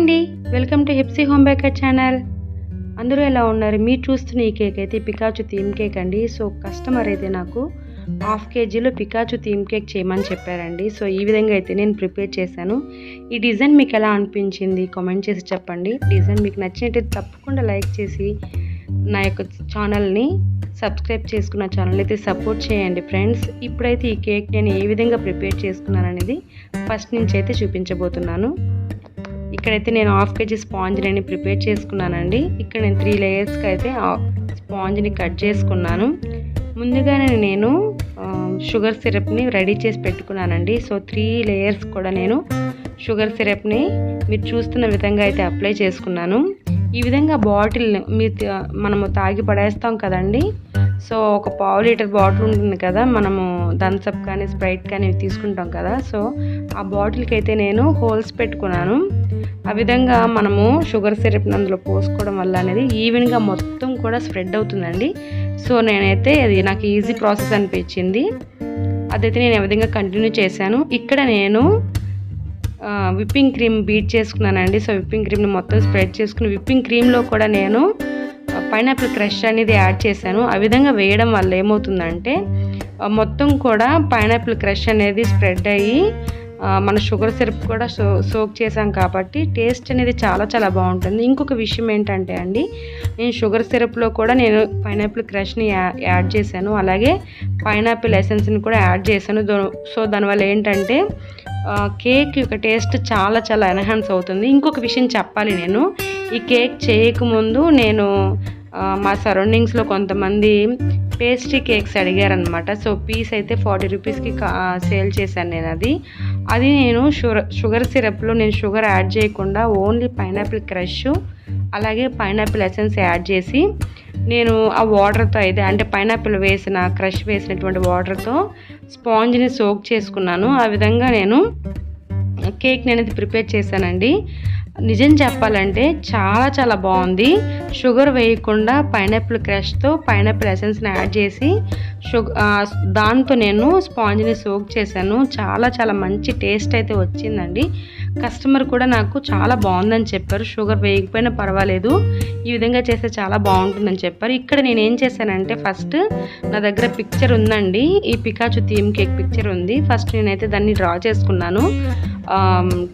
అండి. Welcome to Hipsy home baker channel. అందరూ ఎలా ఉన్నారు? మీరు చూస్తున్న ఈ కేక్ అయితే పికాచు థీమ్ కేక్ అండి. సో కస్టమర్ అయితే నాకు హాఫ్ కేజీలో పికాచు థీమ్ కేక్ చేయమని చెప్పారండి. సో ఈ విధంగా అయితే నేను ప్రిపేర్ చేశాను. ఈ డిజైన్ మీకు ఎలా అనిపించింది కామెంట్ చేసి చెప్పండి. డిజైన్ మీకు నచ్చినట్టయితే తప్పకుండా లైక్ చేసి నా యొక్క ఛానల్ని సబ్స్క్రైబ్ చేసుకున్న ఛానల్ అయితే సపోర్ట్ చేయండి ఫ్రెండ్స్. ఇప్పుడైతే ఈ కేక్ నేను ఏ విధంగా ప్రిపేర్ చేసుకున్నాను అనేది ఫస్ట్ నుంచి అయితే చూపించబోతున్నాను. ఇక్కడైతే నేను హాఫ్ కేజీ స్పాంజ్ని ప్రిపేర్ చేసుకున్నానండి. ఇక్కడ నేను 3 లేయర్స్కి అయితే స్పాంజ్ని కట్ చేసుకున్నాను. ముందుగానే నేను షుగర్ సిరప్ని రెడీ చేసి పెట్టుకున్నానండి. సో 3 లేయర్స్ కూడా నేను షుగర్ సిరప్ని మీరు చూస్తున్న విధంగా అయితే అప్లై చేసుకున్నాను. ఈ విధంగా బాటిల్ మనము తాగి పడేస్తాం కదండి. సో ఒక పావు లీటర్ బాటిల్ ఉంటుంది కదా, మనము థమ్సప్ కానీ స్ప్రైట్ కానీ తీసుకుంటాం కదా. సో ఆ బాటిల్కి అయితే నేను హోల్స్ పెట్టుకున్నాను. ఆ విధంగా మనము షుగర్ సిరప్ని అందులో పోసుకోవడం వల్ల అనేది ఈవెన్గా మొత్తం కూడా స్ప్రెడ్ అవుతుందండి. సో నేనైతే అది నాకు ఈజీ ప్రాసెస్ అనిపించింది. అదైతే నేను ఏ విధంగా కంటిన్యూ చేశాను. ఇక్కడ నేను విప్పింగ్ క్రీమ్ బీట్ చేసుకున్నానండి. సో విప్పింగ్ క్రీమ్ని మొత్తం స్ప్రెడ్ చేసుకుని విప్పింగ్ క్రీమ్లో కూడా నేను పైనాపిల్ క్రష్ అనేది యాడ్ చేశాను. ఆ విధంగా వేయడం వల్ల ఏమవుతుందంటే మొత్తం కూడా పైనాపిల్ క్రష్ అనేది స్ప్రెడ్ అయ్యి మన షుగర్ సిరప్ కూడా సోక్ చేసాం కాబట్టి టేస్ట్ అనేది చాలా చాలా బాగుంటుంది. ఇంకొక విషయం ఏంటంటే అండి, నేను షుగర్ సిరప్లో కూడా నేను పైనాపిల్ క్రష్ని యాడ్ చేశాను, అలాగే పైనాపిల్ ఎసెన్స్ని కూడా యాడ్ చేశాను. సో దానివల్ల ఏంటంటే కేక్ యొక్క టేస్ట్ చాలా చాలా ఎన్హాన్స్ అవుతుంది. ఇంకొక విషయం చెప్పాలి, నేను ఈ కేక్ చేయకముందు నేను మా సరౌండింగ్స్లో కొంతమంది పేస్ట్రీ కేక్స్ అడిగారనమాట. సో పీస్ అయితే 40 రూపీస్కి సేల్ చేశాను నేను. అది నేను షుగర్ సిరప్లో నేను షుగర్ యాడ్ చేయకుండా ఓన్లీ పైనాపిల్ క్రష్ అలాగే పైనాపిల్ ఎసెన్స్ యాడ్ చేసి నేను ఆ వాటర్తో అయితే అంటే పైనాపిల్ క్రష్ వేసినటువంటి వాటర్తో స్పాంజ్ని సోక్ చేసుకున్నాను. ఆ విధంగా నేను కేక్ అనేది ప్రిపేర్ చేశానండి. నిజం చెప్పాలంటే చాలా చాలా బాగుంది. షుగర్ వేయకుండా పైనాపిల్ క్రష్తో పైనాపిల్ ఎసెన్స్ని యాడ్ చేసి దాంతో నేను స్పాంజ్ని సోక్ చేశాను. చాలా చాలా మంచి టేస్ట్ అయితే వచ్చిందండి. కస్టమర్ కూడా నాకు చాలా బాగుందని చెప్పారు. షుగర్ వేయకపోయినా పర్వాలేదు, ఈ విధంగా చేస్తే చాలా బాగుంటుందని చెప్పారు. ఇక్కడ నేను ఏం చేశానంటే ఫస్ట్ నా దగ్గర పిక్చర్ ఉందండి, ఈ పికాచు థీమ్ కేక్ పిక్చర్ ఉంది. ఫస్ట్ నేనైతే దాన్ని డ్రా చేసుకున్నాను.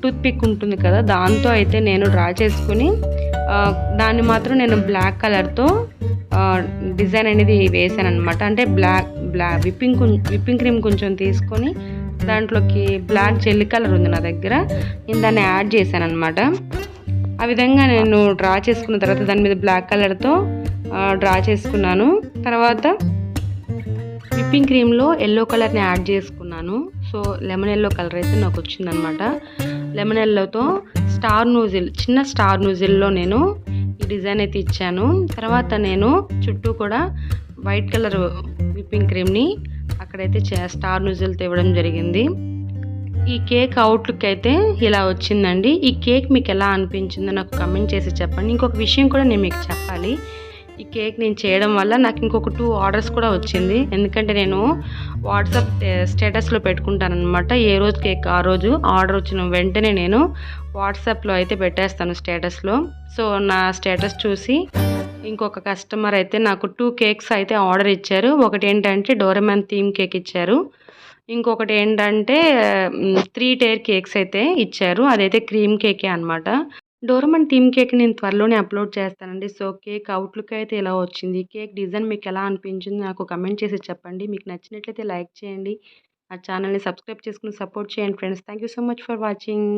టూత్ పిక్ ఉంటుంది కదా, దాంతో అయితే నేను డ్రా చేసుకుని దాన్ని మాత్రం నేను బ్లాక్ కలర్తో డిజైన్ అనేది వేసాను అనమాట. అంటే విప్పింగ్ క్రీమ్ కొంచెం తీసుకొని దాంట్లోకి బ్లాక్ జెల్లీ కలర్ ఉంది నా దగ్గర, నేను దాన్ని యాడ్ చేశాను అనమాట. ఆ విధంగా నేను డ్రా చేసుకున్న తర్వాత దాని మీద బ్లాక్ కలర్తో డ్రా చేసుకున్నాను. తర్వాత విప్పింగ్ క్రీమ్లో ఎల్లో కలర్ని యాడ్ చేసుకున్నాను. సో లెమన్ ఎల్లో కలర్ అయితే నాకు వచ్చిందనమాట. లెమన్ ఎల్లోతో చిన్న స్టార్ నూజిల్లో నేను ఈ డిజైన్ అయితే ఇచ్చాను. తర్వాత నేను చుట్టూ కూడా వైట్ కలర్ విప్పింగ్ క్రీమ్ని అక్కడైతే స్టార్ నూజిల్తో ఇవ్వడం జరిగింది. ఈ కేక్ అవుట్లుక్ అయితే ఇలా వచ్చిందండి. ఈ కేక్ మీకు ఎలా అనిపించిందో నాకు కమెంట్ చేసి చెప్పండి. ఇంకొక విషయం కూడా నేను మీకు చెప్పాలి, ఈ కేక్ నేను చేయడం వల్ల నాకు ఇంకొక 2 ఆర్డర్స్ కూడా వచ్చింది. ఎందుకంటే నేను వాట్సాప్ స్టేటస్లో పెట్టుకుంటానమాట. ఏ రోజు కేక్ ఆ రోజు ఆర్డర్ వచ్చిన వెంటనే నేను వాట్సాప్లో అయితే పెట్టేస్తాను స్టేటస్లో. సో నా స్టేటస్ చూసి ఇంకొక కస్టమర్ అయితే నాకు 2 కేక్స్ అయితే ఆర్డర్ ఇచ్చారు. ఒకటి ఏంటంటే డోరేమాన్ థీమ్ కేక్ ఇచ్చారు, ఇంకొకటి ఏంటంటే 3 టైర్ కేక్స్ అయితే ఇచ్చారు. అదైతే క్రీమ్ కేకే అనమాట. డోరేమాన్ థీమ్ కేక్ నేను త్వరలోనే అప్లోడ్ చేస్తానండి. సో కేక్ అవుట్లుక్ అయితే ఇలా వచ్చింది. కేక్ డిజైన్ మీకు ఎలా అనిపించింది నాకు కమెంట్ చేసి చెప్పండి. మీకు నచ్చినట్లయితే లైక్ చేయండి, ఆ ఛానల్ని సబ్స్క్రైబ్ చేసుకుని సపోర్ట్ చేయండి friends. Thank you so much for watching.